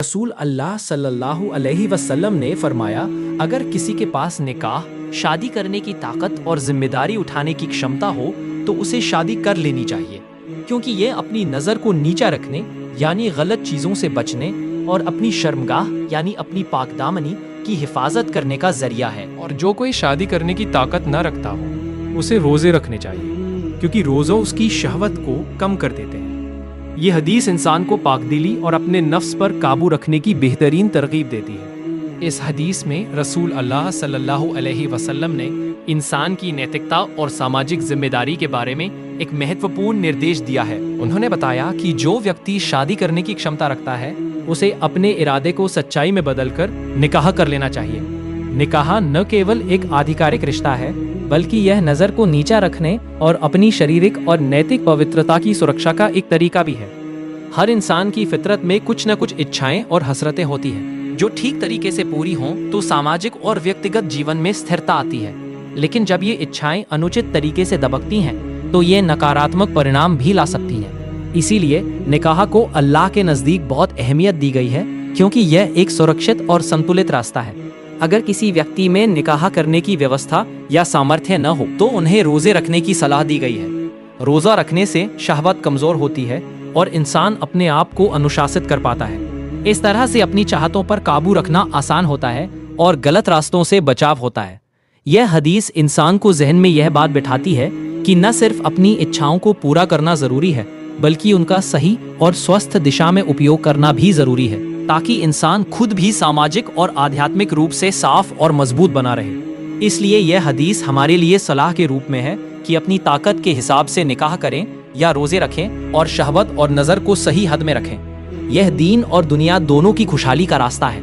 रसूल अल्लाह सल्लल्लाहु अलैहि वसल्लम ने फरमाया, अगर किसी के पास निकाह, शादी करने की ताकत और जिम्मेदारी उठाने की क्षमता हो तो उसे शादी कर लेनी चाहिए, क्योंकि ये अपनी नज़र को नीचा रखने यानी गलत चीज़ों से बचने और अपनी शर्मगाह यानी अपनी पाकदामनी की हिफाजत करने का जरिया है। और जो कोई शादी करने की ताकत न रखता हो उसे रोज़े रखने चाहिए, क्योंकि रोज़े उसकी शहवत को कम कर देते हैं। ये हदीस इंसान को पाकदिली और अपने नफ्स पर काबू रखने की बेहतरीन तरगीब देती है। इस हदीस में रसूल अल्लाह सल्लल्लाहु अलैहि वसल्लम ने इंसान की नैतिकता और सामाजिक जिम्मेदारी के बारे में एक महत्वपूर्ण निर्देश दिया है। उन्होंने बताया कि जो व्यक्ति शादी करने की क्षमता रखता है उसे अपने इरादे को सच्चाई में बदलकर निकाह कर लेना चाहिए। निकाह न केवल एक आधिकारिक रिश्ता है, बल्कि यह नज़र को नीचा रखने और अपनी शारीरिक और नैतिक पवित्रता की सुरक्षा का एक तरीका भी है। हर इंसान की फितरत में कुछ न कुछ इच्छाएं और हसरतें होती हैं, जो ठीक तरीके से पूरी हों तो सामाजिक और व्यक्तिगत जीवन में स्थिरता आती है। लेकिन जब ये इच्छाएं अनुचित तरीके से दबकती हैं तो ये नकारात्मक परिणाम भी ला सकती हैं। इसीलिए निकाह को अल्लाह के नज़दीक बहुत अहमियत दी गई है, क्योंकि यह एक सुरक्षित और संतुलित रास्ता है। अगर किसी व्यक्ति में निकाह करने की व्यवस्था या सामर्थ्य न हो तो उन्हें रोजे रखने की सलाह दी गई है। रोजा रखने से शहवत कमजोर होती है और इंसान अपने आप को अनुशासित कर पाता है। इस तरह से अपनी चाहतों पर काबू रखना आसान होता है और गलत रास्तों से बचाव होता है। यह हदीस इंसान को जहन में यह बात बिठाती है कि न सिर्फ अपनी इच्छाओं को पूरा करना जरूरी है, बल्कि उनका सही और स्वस्थ दिशा में उपयोग करना भी जरूरी है, ताकि इंसान खुद भी सामाजिक और आध्यात्मिक रूप से साफ और मजबूत बना रहे। इसलिए यह हदीस हमारे लिए सलाह के रूप में है कि अपनी ताकत के हिसाब से निकाह करें या रोजे रखें और शहवत और नज़र को सही हद में रखें। यह दीन और दुनिया दोनों की खुशहाली का रास्ता है।